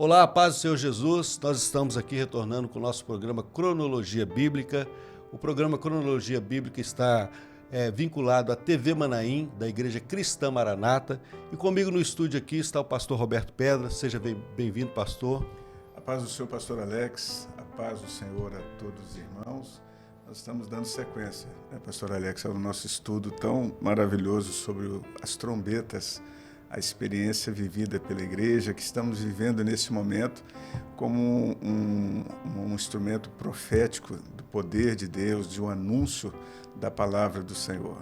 Olá, a paz do Senhor Jesus. Nós estamos aqui retornando com o nosso programa Cronologia Bíblica. O programa Cronologia Bíblica está vinculado à TV Manaim, da Igreja Cristã Maranata. E comigo no estúdio aqui está o pastor Roberto Pedra. Seja bem-vindo, pastor. A paz do Senhor, pastor Alex. A paz do Senhor a todos os irmãos. Nós estamos dando sequência, pastor Alex, ao nosso estudo tão maravilhoso sobre as trombetas, a experiência vivida pela igreja, que estamos vivendo nesse momento como um instrumento profético do poder de Deus, de um anúncio da palavra do Senhor.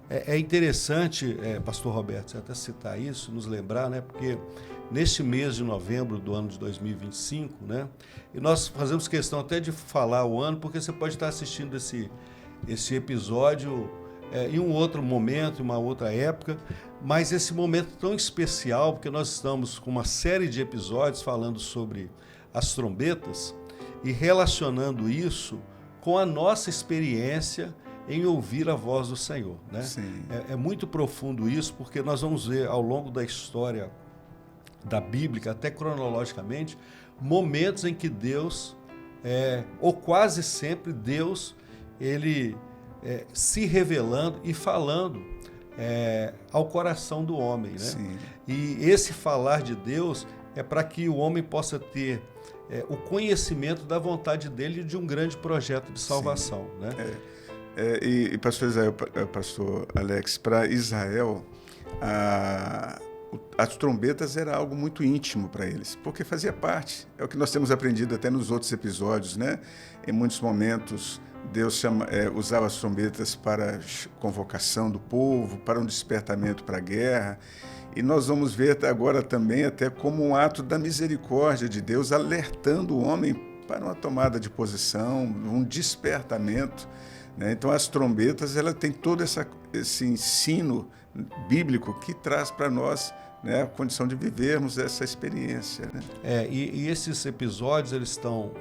É interessante, pastor Roberto, você até citar isso, nos lembrar, porque neste mês de novembro do ano de 2025, e nós fazemos questão até de falar o ano, porque você pode estar assistindo esse episódio em um outro momento, em uma outra época, mas esse momento tão especial, porque nós estamos com uma série de episódios falando sobre as trombetas e relacionando isso com a nossa experiência em ouvir a voz do Senhor. Sim. É muito profundo isso, porque nós vamos ver ao longo da história da Bíblia, até cronologicamente, momentos em que Deus, ou quase sempre Deus, ele se revelando e falando ao coração do homem. Sim. E esse falar de Deus é para que o homem possa ter o conhecimento da vontade dele e de um grande projeto de salvação. E pastor Alex, para Israel, as trombetas era algo muito íntimo para eles, porque fazia parte, é o que nós temos aprendido até nos outros episódios, Em muitos momentos, Deus usava as trombetas para convocação do povo, para um despertamento para a guerra, e nós vamos ver agora também até como um ato da misericórdia de Deus, alertando o homem para uma tomada de posição, um despertamento. Então, as trombetas, ela tem todo esse ensino bíblico que traz para nós a condição de vivermos essa experiência. E esses episódios eles estão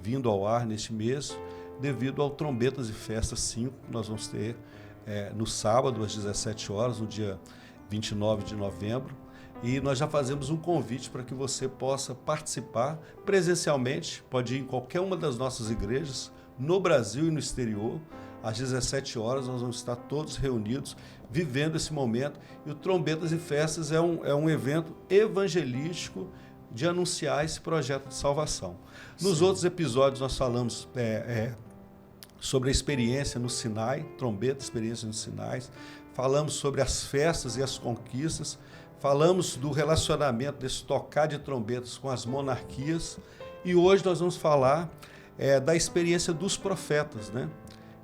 vindo ao ar neste mês devido ao Trombetas e Festas 5, que nós vamos ter no sábado, às 17 horas, no dia 29 de novembro. E nós já fazemos um convite para que você possa participar presencialmente, pode ir em qualquer uma das nossas igrejas, no Brasil e no exterior. Às 17 horas nós vamos estar todos reunidos, vivendo esse momento. E o Trombetas e Festas é um evento evangelístico de anunciar esse projeto de salvação. Nos outros episódios nós falamos sobre a experiência no Sinai, trombeta, experiência nos Sinais. Falamos sobre as festas e as conquistas. Falamos do relacionamento desse tocar de trombetas com as monarquias. E hoje nós vamos falar da experiência dos profetas,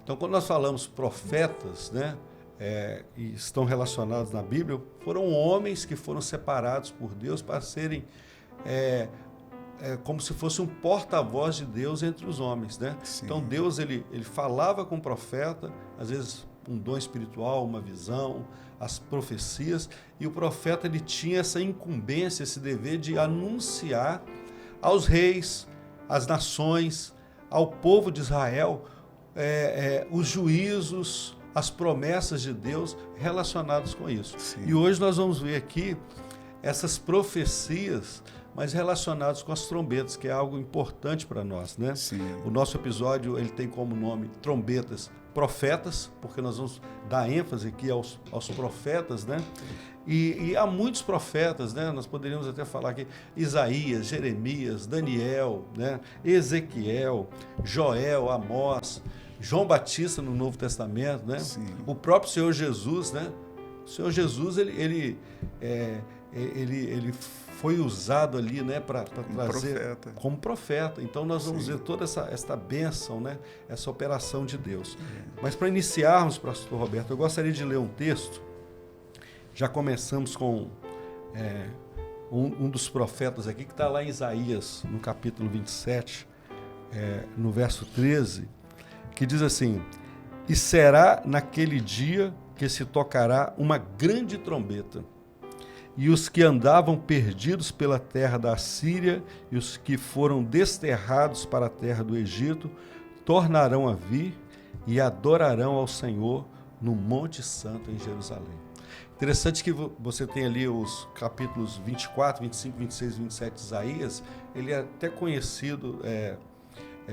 Então, quando nós falamos profetas, e estão relacionados na Bíblia, foram homens que foram separados por Deus para serem como se fosse um porta-voz de Deus entre os homens, Então, Deus ele falava com o profeta, às vezes um dom espiritual, uma visão, as profecias, e o profeta ele tinha essa incumbência, esse dever de anunciar aos reis, às nações, ao povo de Israel, os juízos, as promessas de Deus relacionadas com isso. Sim. E hoje nós vamos ver aqui essas profecias, mas relacionadas com as trombetas, que é algo importante para nós, Sim. O nosso episódio ele tem como nome Trombetas Profetas, porque nós vamos dar ênfase aqui aos profetas, E há muitos profetas, Nós poderíamos até falar aqui Isaías, Jeremias, Daniel, Ezequiel, Joel, Amós, João Batista no Novo Testamento, O próprio Senhor Jesus, O Senhor Jesus ele foi usado ali, para trazer profeta. como profeta. Então nós vamos ver toda essa bênção, essa operação de Deus. Mas para iniciarmos, pastor Roberto, eu gostaria de ler um texto. Já começamos com um dos profetas aqui, que está lá em Isaías, no capítulo 27, no verso 13, que diz assim: "E será naquele dia que se tocará uma grande trombeta, e os que andavam perdidos pela terra da Síria e os que foram desterrados para a terra do Egito tornarão a vir e adorarão ao Senhor no Monte Santo em Jerusalém." Interessante que você tem ali os capítulos 24, 25, 26, 27 de Isaías, ele é até conhecido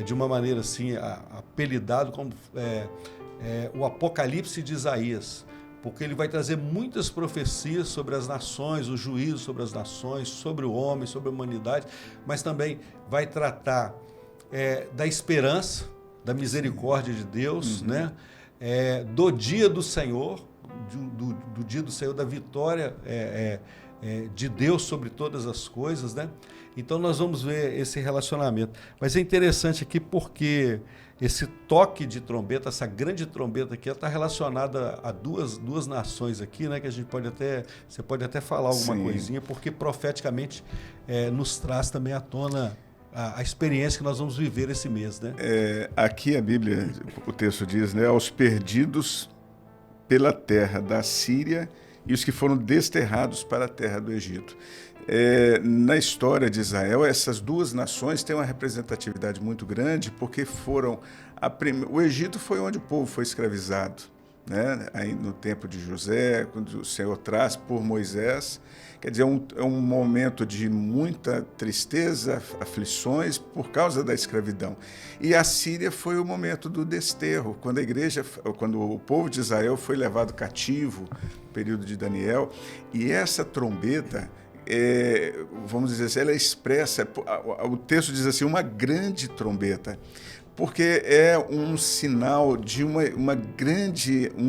de uma maneira assim, apelidado como o Apocalipse de Isaías, porque ele vai trazer muitas profecias sobre as nações, o juízo sobre as nações, sobre o homem, sobre a humanidade, mas também vai tratar da esperança, da misericórdia de Deus, né? Do dia do Senhor, do dia do Senhor, da vitória de Deus sobre todas as coisas, né? Então nós vamos ver esse relacionamento. Mas é interessante aqui porque esse toque de trombeta, essa grande trombeta aqui, está relacionada a duas nações aqui, né? Que você pode até falar alguma coisinha, porque profeticamente nos traz também à tona a experiência que nós vamos viver esse mês, né? Aqui a Bíblia, o texto diz, né? Aos perdidos pela terra da Síria e os que foram desterrados para a terra do Egito. Na história de Israel, essas duas nações têm uma representatividade muito grande, porque o Egito foi onde o povo foi escravizado, né? Aí no tempo de José, quando o Senhor traz por Moisés. Quer dizer, é um momento de muita tristeza, aflições por causa da escravidão. E a Síria foi o momento do desterro, quando o povo de Israel foi levado cativo, no período de Daniel, e essa trombeta, vamos dizer assim, ela expressa, o texto diz assim, uma grande trombeta, porque é um sinal de um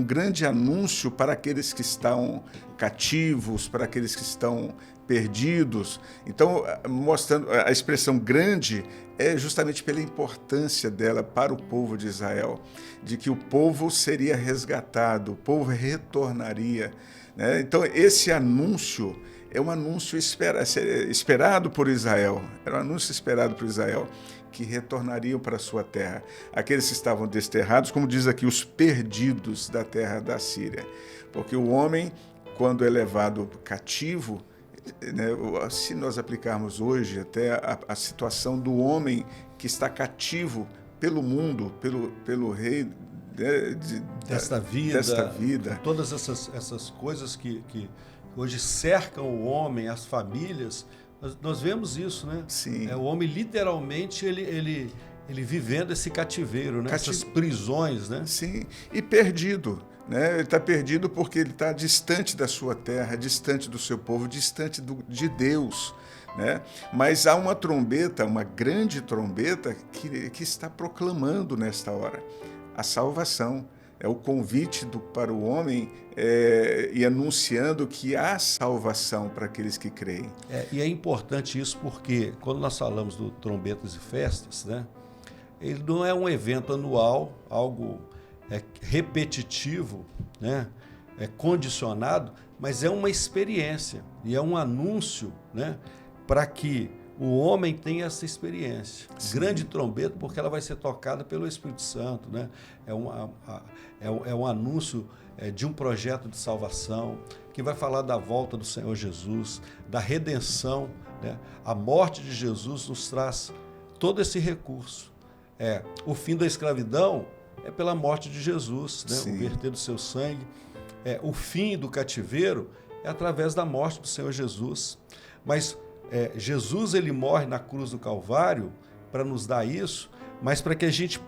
grande anúncio para aqueles que estão cativos, para aqueles que estão perdidos. Então, mostrando a expressão grande é justamente pela importância dela para o povo de Israel, de que o povo seria resgatado, o povo retornaria, né? Então, esse anúncio é um anúncio esperado por Israel, era um anúncio esperado por Israel, que retornariam para a sua terra. Aqueles que estavam desterrados, como diz aqui, os perdidos da terra da Síria. Porque o homem, quando é levado cativo, né, se nós aplicarmos hoje até a situação do homem que está cativo pelo mundo, pelo rei, né, desta vida, todas essas coisas que hoje cercam o homem, as famílias, nós vemos isso, né? Sim. O homem literalmente ele vivendo esse cativeiro, né? Essas prisões, né? Sim, e perdido, né? Ele está perdido porque ele está distante da sua terra, distante do seu povo, distante de Deus, né? Mas há uma trombeta, uma grande trombeta que está proclamando nesta hora a salvação. É o convite para o homem e anunciando que há salvação para aqueles que creem. E é importante isso porque quando nós falamos do Trombetas e Festas, né, ele não é um evento anual, algo repetitivo, né, condicionado, mas é uma experiência e é um anúncio, né, para que o homem tem essa experiência. Sim. Grande trombeta, porque ela vai ser tocada pelo Espírito Santo, né? É um anúncio de um projeto de salvação que vai falar da volta do Senhor Jesus, da redenção, né? A morte de Jesus nos traz todo esse recurso. O fim da escravidão é pela morte de Jesus, né? O verter do seu sangue. O fim do cativeiro é através da morte do Senhor Jesus. Mas Jesus ele morre na cruz do Calvário para nos dar isso, mas para que a gente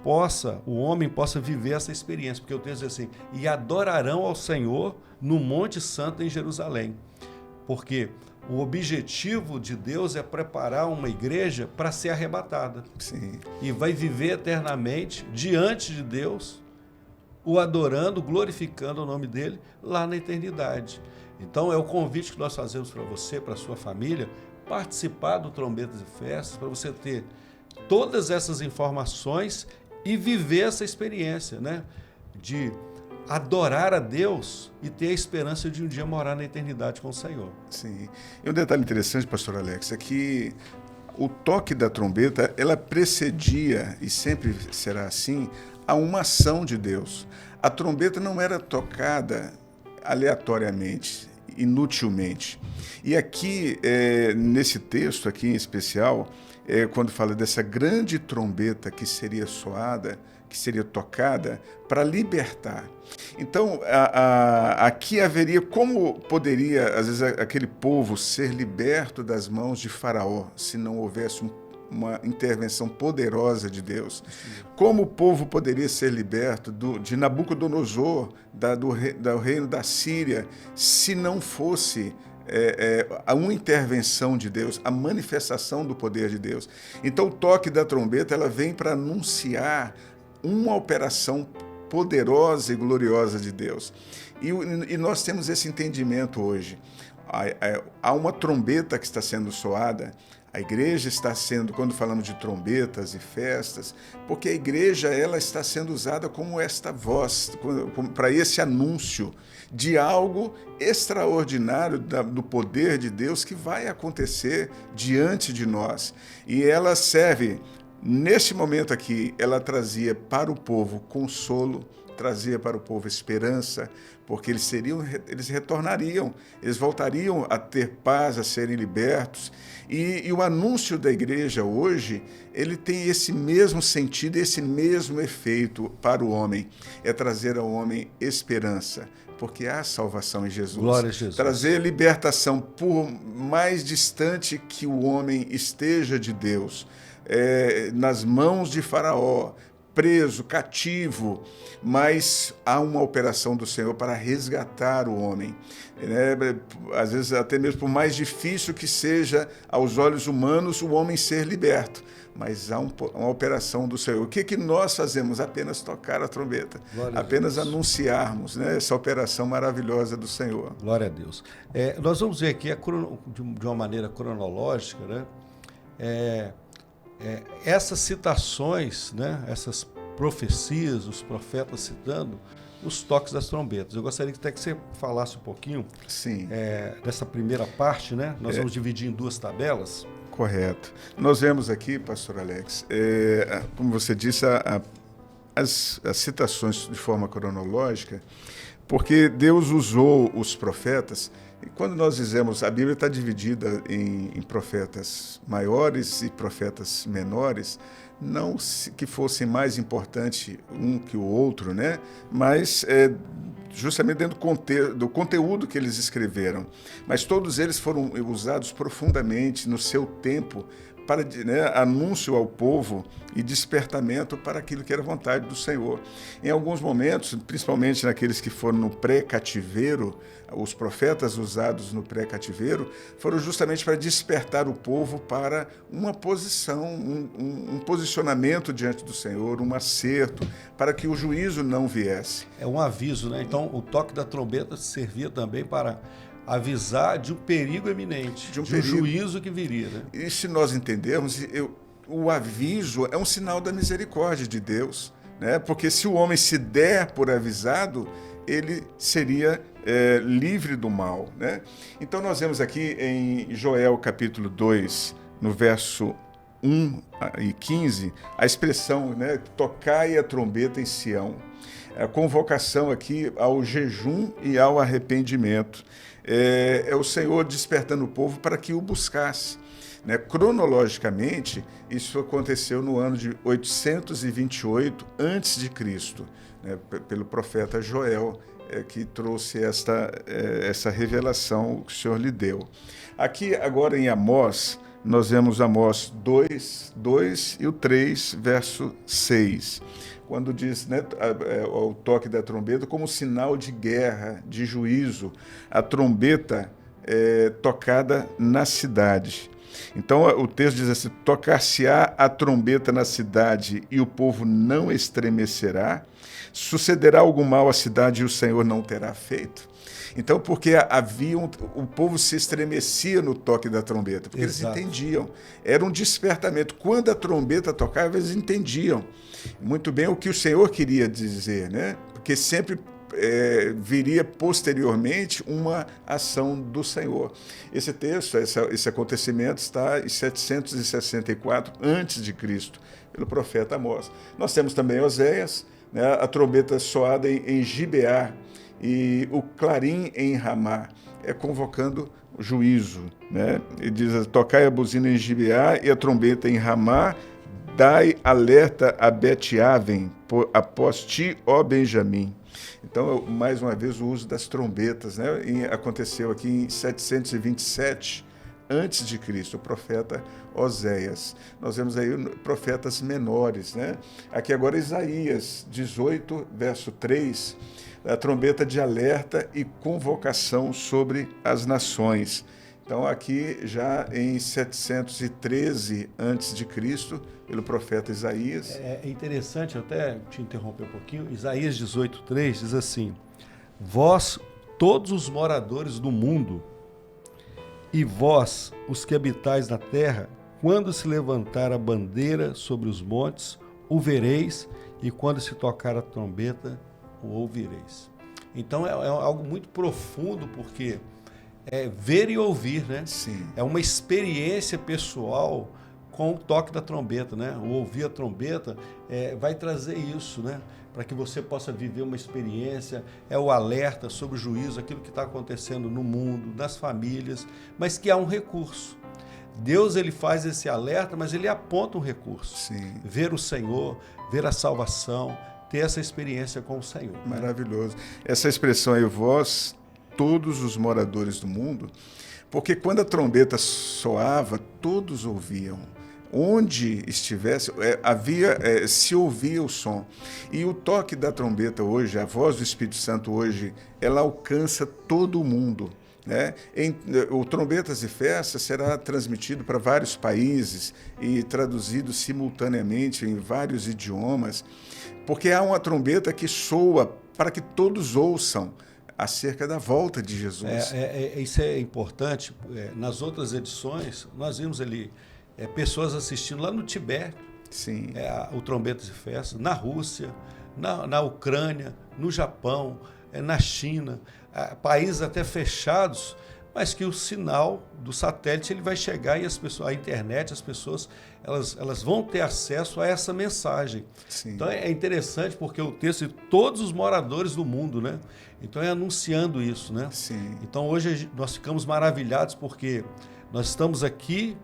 o homem possa viver essa experiência, porque o texto diz assim, e adorarão ao Senhor no Monte Santo em Jerusalém, porque o objetivo de Deus é preparar uma igreja para ser arrebatada. Sim. E vai viver eternamente diante de Deus, o adorando, glorificando o nome dele lá na eternidade. Então é o convite que nós fazemos para você, para a sua família, participar do Trombetas e Festas, para você ter todas essas informações e viver essa experiência, né? De adorar a Deus e ter a esperança de um dia morar na eternidade com o Senhor. Sim. E um detalhe interessante, pastor Alex, é que o toque da trombeta, ela precedia, e sempre será assim, a uma ação de Deus. A trombeta não era tocada aleatoriamente, inutilmente. E aqui, nesse texto aqui em especial, quando fala dessa grande trombeta que seria soada, que seria tocada para libertar. Então, aqui haveria, como poderia, às vezes, aquele povo ser liberto das mãos de Faraó, se não houvesse uma intervenção poderosa de Deus? Como o povo poderia ser liberto de Nabucodonosor, do reino da Síria, se não fosse uma intervenção de Deus, a manifestação do poder de Deus? Então, o toque da trombeta, ela vem para anunciar uma operação poderosa e gloriosa de Deus. E nós temos esse entendimento hoje. Há uma trombeta que está sendo soada. A igreja está sendo, quando falamos de trombetas e festas, porque a igreja ela está sendo usada como esta voz, para esse anúncio de algo extraordinário do poder de Deus que vai acontecer diante de nós. E ela serve, neste momento aqui, ela trazia para o povo consolo, trazia para o povo esperança, porque eles retornariam, eles voltariam a ter paz, a serem libertos. E o anúncio da igreja hoje, ele tem esse mesmo sentido, esse mesmo efeito para o homem, é trazer ao homem esperança, porque há salvação em Jesus. Glória a Jesus. Trazer libertação, por mais distante que o homem esteja de Deus, nas mãos de Faraó, preso, cativo, mas há uma operação do Senhor para resgatar o homem. Às vezes, até mesmo por mais difícil que seja aos olhos humanos o homem ser liberto, mas há uma operação do Senhor. O que nós fazemos? Apenas tocar a trombeta, apenas anunciarmos, né, essa operação maravilhosa do Senhor. Glória a Deus. Nós vamos ver aqui de uma maneira cronológica, né? Essas citações, né, essas profecias, os profetas citando os toques das trombetas. Eu gostaria até que você falasse um pouquinho dessa primeira parte, né? Nós vamos dividir em duas tabelas. Correto. Nós vemos aqui, pastor Alex, como você disse, as citações de forma cronológica, porque Deus usou os profetas. E quando nós dizemos, a Bíblia está dividida em profetas maiores e profetas menores, não que fossem mais importante um que o outro, né? Mas justamente dentro do conteúdo que eles escreveram. Mas todos eles foram usados profundamente no seu tempo para anúncio ao povo e despertamento para aquilo que era vontade do Senhor. Em alguns momentos, principalmente naqueles que foram no pré-cativeiro, os profetas usados no pré-cativeiro foram justamente para despertar o povo para uma posição, um posicionamento diante do Senhor, um acerto, para que o juízo não viesse. É um aviso, né? Então, o toque da trombeta servia também para avisar de um perigo eminente, de um juízo que viria. Né? E se nós entendermos, o aviso é um sinal da misericórdia de Deus, né? Porque se o homem se der por avisado, ele seria livre do mal. Né? Então nós vemos aqui em Joel capítulo 2, no verso 1 e 15, a expressão, né, tocai a trombeta em Sião. A convocação aqui ao jejum e ao arrependimento. É o Senhor despertando o povo para que o buscasse. Né? Cronologicamente, isso aconteceu no ano de 828 a.C., né? Pelo profeta Joel, que trouxe essa revelação que o Senhor lhe deu. Aqui, agora em Amós, nós vemos Amós 2 e o 3, verso 6. Quando diz, né, o toque da trombeta como sinal de guerra, de juízo, a trombeta tocada na cidade. Então o texto diz assim: tocar-se-á a trombeta na cidade e o povo não estremecerá, sucederá algum mal à cidade e o Senhor não terá feito. Então, porque o povo se estremecia no toque da trombeta, porque Exato. Eles entendiam, era um despertamento. Quando a trombeta tocava, eles entendiam muito bem o que o Senhor queria dizer, né? Porque sempre viria posteriormente uma ação do Senhor. Esse texto, esse acontecimento está em 764 a.C., pelo profeta Amós. Nós temos também Oséias, né? A trombeta soada em Gibeá, e o clarim em Ramá, convocando o juízo. Né? Ele diz: tocai a buzina em Gibeá e a trombeta em Ramá, dai alerta a Bet-Aven, após ti, ó Benjamim. Então, mais uma vez, o uso das trombetas, né? Aconteceu aqui em 727 antes de Cristo, o profeta Oséias. Nós vemos aí profetas menores, né? Aqui agora Isaías 18, verso 3, a trombeta de alerta e convocação sobre as nações. Então, aqui já em 713 a.C., pelo profeta Isaías. É interessante, eu até te interromper um pouquinho, Isaías 18:3 diz assim: vós, todos os moradores do mundo, e vós, os que habitais na terra, quando se levantar a bandeira sobre os montes, o vereis, e quando se tocar a trombeta, o ouvireis. Então é algo muito profundo, porque é ver e ouvir, né? Sim. É uma experiência pessoal com o toque da trombeta, né? O ouvir a trombeta vai trazer isso, né? Para que você possa viver uma experiência, é o alerta sobre o juízo, aquilo que está acontecendo no mundo, nas famílias, mas que há um recurso. Deus, ele faz esse alerta, mas ele aponta um recurso. Sim. Ver o Senhor, ver a salvação, ter essa experiência com o Senhor. Maravilhoso. Essa expressão aí, vós, todos os moradores do mundo, porque quando a trombeta soava, todos ouviam. Onde estivesse, se ouvia o som. E o toque da trombeta hoje, a voz do Espírito Santo hoje, ela alcança todo o mundo. Né? O Trombetas e Festas será transmitido para vários países e traduzido simultaneamente em vários idiomas, porque há uma trombeta que soa para que todos ouçam acerca da volta de Jesus. Isso é importante. Nas outras edições, nós vimos ali pessoas assistindo lá no Tibete, Sim. O Trombetas e Festas, na Rússia, na Ucrânia, no Japão, na China, países até fechados, mas que o sinal do satélite ele vai chegar e a internet, as pessoas elas vão ter acesso a essa mensagem. Sim. Então é interessante porque o texto de todos os moradores do mundo, né? Então é anunciando isso, né? Sim. Então hoje nós ficamos maravilhados porque nós estamos aqui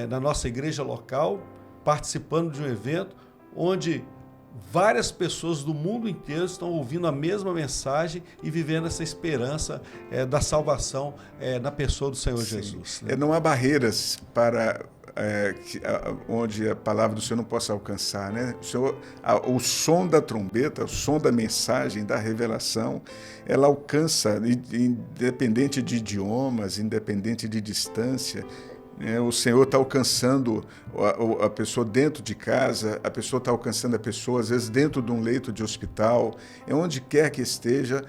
na nossa igreja local participando de um evento onde várias pessoas do mundo inteiro estão ouvindo a mesma mensagem e vivendo essa esperança da salvação na pessoa do Senhor Sim. Jesus. Né? Não há barreiras para onde a palavra do Senhor não possa alcançar. Né? O som da trombeta, o som da mensagem, da revelação, ela alcança, independente de idiomas, independente de distância. O Senhor está alcançando a pessoa dentro de casa, a pessoa está alcançando a pessoa, às vezes, dentro de um leito de hospital, onde quer que esteja,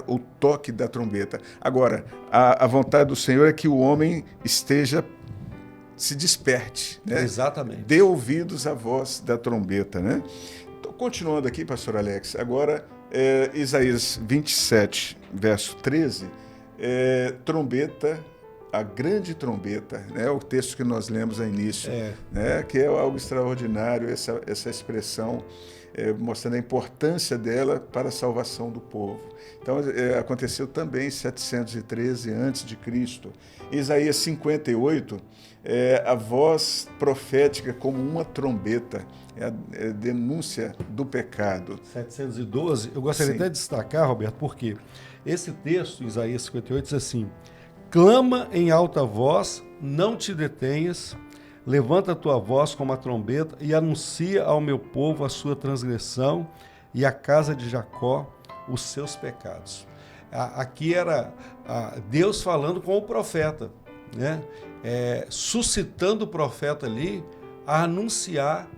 o toque da trombeta. Agora, a vontade do Senhor é que o homem se desperte. Né? Exatamente. Dê ouvidos à voz da trombeta. Né? Então, continuando aqui, pastor Alex, agora, Isaías 27, verso 13, trombeta, a grande trombeta, né? O texto que nós lemos ao início, né? Que é algo extraordinário, essa expressão, mostrando a importância dela para a salvação do povo. Então, aconteceu também em 713 a.C. Isaías 58, a voz profética como uma trombeta, a denúncia do pecado. 712, eu gostaria até de destacar, Roberto, porque esse texto, Isaías 58, diz assim: clama em alta voz, não te detenhas, levanta a tua voz como a trombeta e anuncia ao meu povo a sua transgressão e à casa de Jacó os seus pecados. Aqui era Deus falando com o profeta, né? Suscitando o profeta ali a anunciar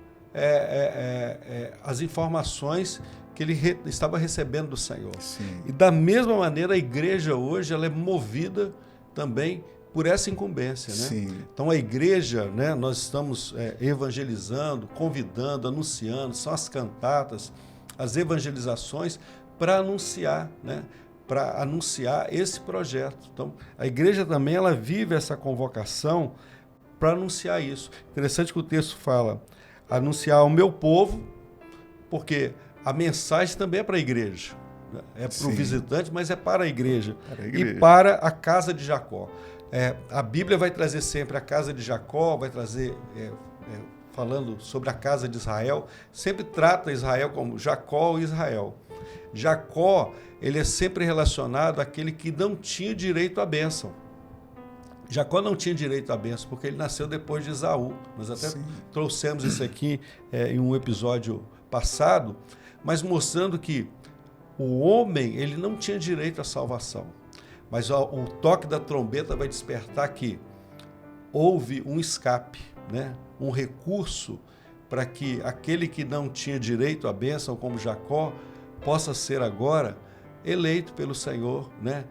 as informações que ele estava recebendo do Senhor. Sim. E da mesma maneira a igreja hoje ela é movida também por essa incumbência, né? Sim. Então a igreja, né, nós estamos evangelizando, convidando, anunciando, são as cantatas, as evangelizações para anunciar, né, para anunciar esse projeto. Então a igreja também ela vive essa convocação para anunciar isso. Interessante que o texto fala anunciar ao meu povo, porque a mensagem também é para a igreja. É para o visitante, mas é para a igreja. E para a casa de Jacó. A Bíblia vai trazer sempre a casa de Jacó, vai trazer falando sobre a casa de Israel, sempre trata Israel como Jacó e Israel. Jacó, ele é sempre relacionado àquele que não tinha direito à bênção. Jacó não tinha direito à bênção, porque ele nasceu depois de Esaú. Nós até trouxemos isso aqui em um episódio passado, mas mostrando que o homem, ele não tinha direito à salvação. Mas o toque da trombeta vai despertar que houve um escape, né? Um recurso para que aquele que não tinha direito à bênção, como Jacó, possa ser agora eleito pelo Senhor, né?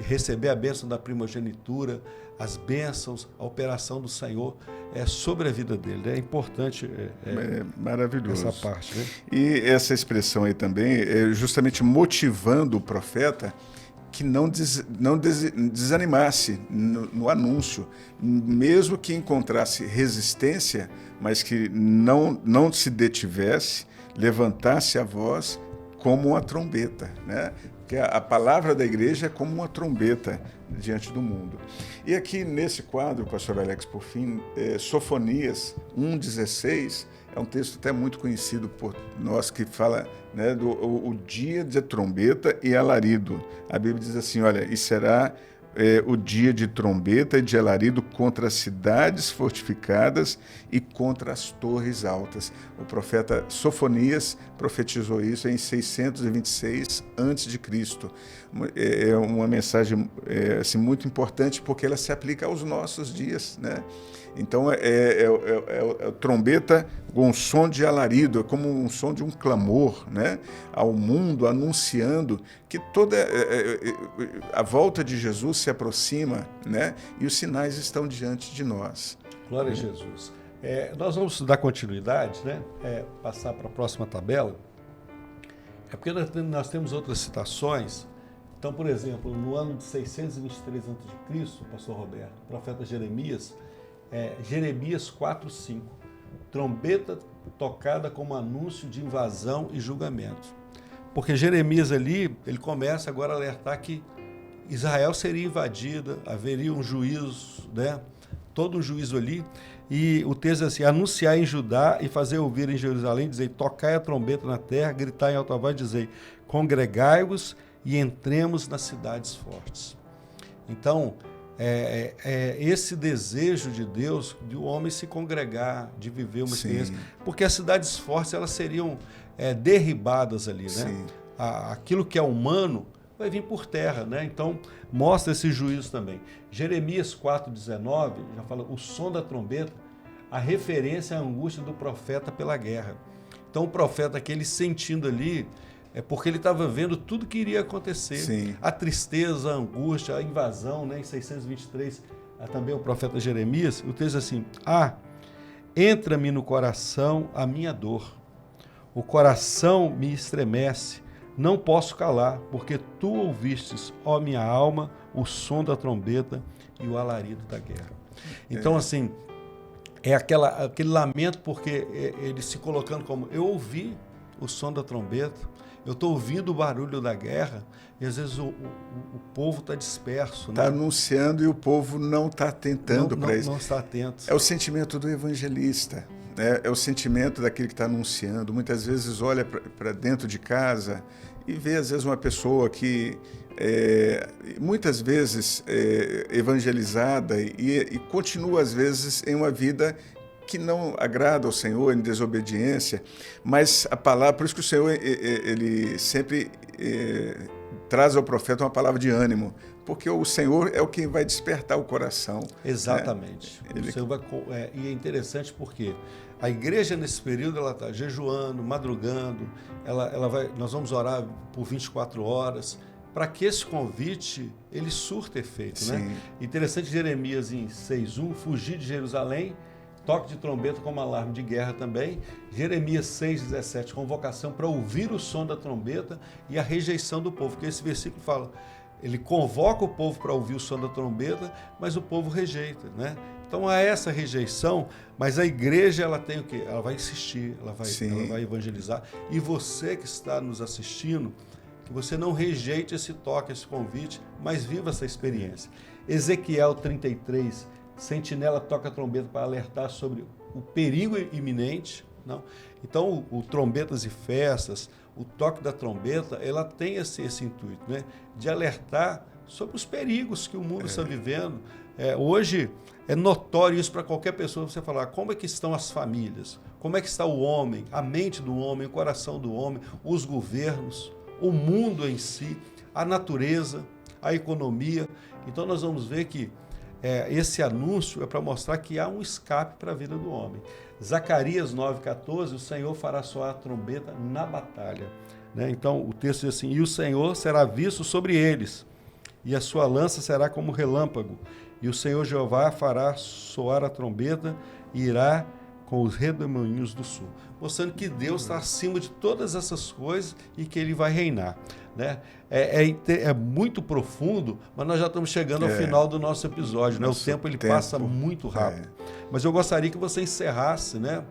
Receber a bênção da primogenitura, as bênçãos, a operação do Senhor sobre a vida dele. É importante maravilhoso essa parte. Né? E essa expressão aí também é justamente motivando o profeta que não desanimasse no anúncio, mesmo que encontrasse resistência, mas que não se detivesse, levantasse a voz como uma trombeta, né? Porque a palavra da igreja é como uma trombeta diante do mundo. E aqui nesse quadro, pastor Alex, por fim, Sofonias 1,16, é um texto até muito conhecido por nós, que fala, né, o dia de trombeta e alarido. A Bíblia diz assim, olha, e será o dia de trombeta e de alarido contra as cidades fortificadas e contra as torres altas. O profeta Sofonias profetizou isso em 626 a.C. É uma mensagem assim, muito importante, porque ela se aplica aos nossos dias, né? Então, trombeta com um som de alarido, é como um som de um clamor, né? Ao mundo, anunciando que toda a volta de Jesus se aproxima, né? E os sinais estão diante de nós. Glória a Jesus. Nós vamos dar continuidade, né? Passar para a próxima tabela. É porque nós temos outras citações. Então, por exemplo, no ano de 623 a.C., pastor Roberto, o profeta Jeremias, Jeremias 4:5, trombeta tocada como anúncio de invasão e julgamento. Porque Jeremias ali, ele começa agora a alertar que Israel seria invadida, haveria um juízo, né? Todo um juízo ali, e o texto é assim, anunciar em Judá e fazer ouvir em Jerusalém, dizer, tocai a trombeta na terra, gritar em alta voz, dizer, congregai-vos e entremos nas cidades fortes. Então, esse desejo de Deus, de o homem se congregar, de viver uma experiência, porque as cidades fortes, elas seriam derribadas ali, né? Aquilo que é humano vai vir por terra, né? Então, mostra esse juízo também. Jeremias 4,19, já fala, o som da trombeta, a referência à angústia do profeta pela guerra. Então, o profeta, aquele sentindo ali, porque ele estava vendo tudo que iria acontecer. Sim. A tristeza, a angústia, a invasão, né? Em 623, também o profeta Jeremias, o texto assim, entra-me no coração a minha dor, o coração me estremece, não posso calar, porque tu ouvistes, ó minha alma, o som da trombeta e o alarido da guerra. Então, assim, aquele lamento, porque ele se colocando como, eu ouvi o som da trombeta, eu estou ouvindo o barulho da guerra, e às vezes o povo está disperso. Está, né? Anunciando e o povo não está atentando para isso. Não está atento. É o sentimento do evangelista, né? É o sentimento daquele que está anunciando. Muitas vezes olha para dentro de casa e vê, às vezes, uma pessoa que muitas vezes evangelizada e continua, às vezes, em uma vida que não agrada ao Senhor, em desobediência, mas a palavra, por isso que o Senhor ele sempre traz ao profeta uma palavra de ânimo, porque o Senhor é o que vai despertar o coração. Exatamente. Né? O Senhor e é interessante porque a igreja nesse período ela está jejuando, madrugando, nós vamos orar por 24 horas, para que esse convite ele surta efeito. Né? Interessante, Jeremias em 6:1, fugir de Jerusalém, toque de trombeta como alarme de guerra também. Jeremias 6,17, convocação para ouvir o som da trombeta e a rejeição do povo. Porque esse versículo fala, ele convoca o povo para ouvir o som da trombeta, mas o povo rejeita, né? Então há essa rejeição, mas a igreja ela tem o quê? Ela vai insistir, ela vai evangelizar. E você que está nos assistindo, que você não rejeite esse toque, esse convite, mas viva essa experiência. Ezequiel 33, sentinela toca a trombeta para alertar sobre o perigo iminente. Não? Então, o Trombetas e Festas, o toque da trombeta, ela tem esse intuito, né? De alertar sobre os perigos que o mundo está vivendo. Hoje é notório isso para qualquer pessoa, você falar como é que estão as famílias, como é que está o homem, a mente do homem, o coração do homem, os governos, o mundo em si, a natureza, a economia. Então nós vamos ver que esse anúncio é para mostrar que há um escape para a vida do homem. Zacarias 9,14, o Senhor fará soar a trombeta na batalha. Né? Então o texto diz assim, e o Senhor será visto sobre eles, e a sua lança será como relâmpago, e o Senhor Jeová fará soar a trombeta e irá com os redemoinhos do sul. Mostrando que Deus está acima de todas essas coisas e que Ele vai reinar. Né? É muito profundo, mas nós já estamos chegando ao final do nosso episódio. Né? O tempo passa muito rápido. Mas eu gostaria que você encerrasse, né?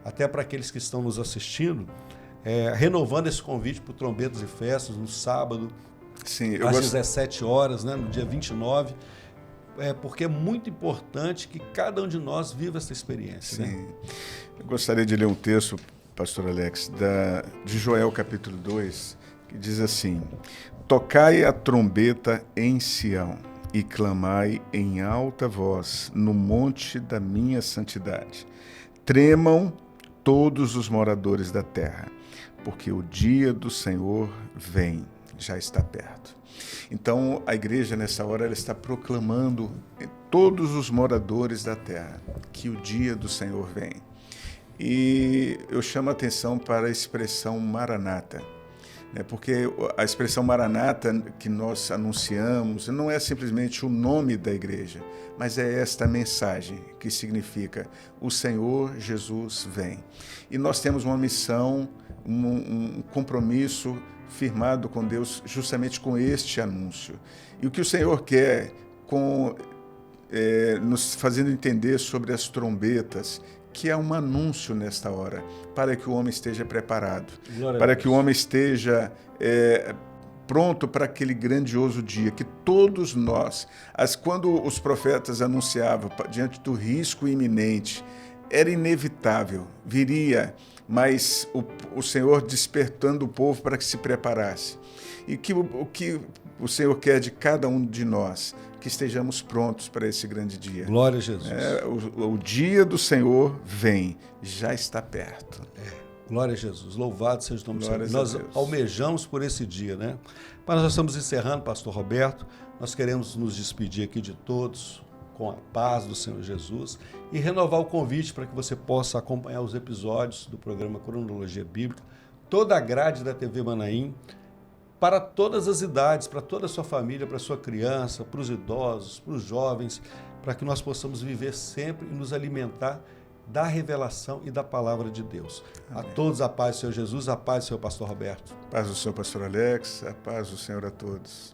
Até para aqueles que estão nos assistindo, renovando esse convite para o Trombetas e Festas no sábado, sim, às 17 horas, né? No dia 29. Porque é muito importante que cada um de nós viva essa experiência. Sim. Né? Eu gostaria de ler um texto, pastor Alex, de Joel capítulo 2, que diz assim, tocai a trombeta em Sião e clamai em alta voz no monte da minha santidade. Tremam todos os moradores da terra, porque o dia do Senhor vem, já está perto. Então, a igreja, nessa hora, ela está proclamando em todos os moradores da terra que o dia do Senhor vem. E eu chamo a atenção para a expressão Maranata, né? Porque a expressão Maranata que nós anunciamos não é simplesmente o nome da igreja, mas é esta mensagem que significa o Senhor Jesus vem. E nós temos uma missão, um compromisso firmado com Deus justamente com este anúncio. E o que o Senhor quer nos fazendo entender sobre as trombetas, que é um anúncio nesta hora, para que o homem esteja preparado, para que o homem esteja pronto para aquele grandioso dia, que todos nós, quando os profetas anunciavam diante do risco iminente, era inevitável, viria, mas o Senhor despertando o povo para que se preparasse. E o que o Senhor quer de cada um de nós, que estejamos prontos para esse grande dia. Glória a Jesus. O dia do Senhor vem, já está perto. Glória a Jesus. Louvado seja o nome do Senhor. Nós Deus. almejamos por esse dia, né? Mas nós estamos encerrando, pastor Roberto. Nós queremos nos despedir aqui de todos com a paz do Senhor Jesus e renovar o convite para que você possa acompanhar os episódios do programa Cronologia Bíblica, toda a grade da TV Manaim, para todas as idades, para toda a sua família, para a sua criança, para os idosos, para os jovens, para que nós possamos viver sempre e nos alimentar da revelação e da palavra de Deus. Amém. A todos a paz do Senhor Jesus, a paz do Senhor pastor Roberto. A paz do Senhor pastor Alex, a paz do Senhor a todos.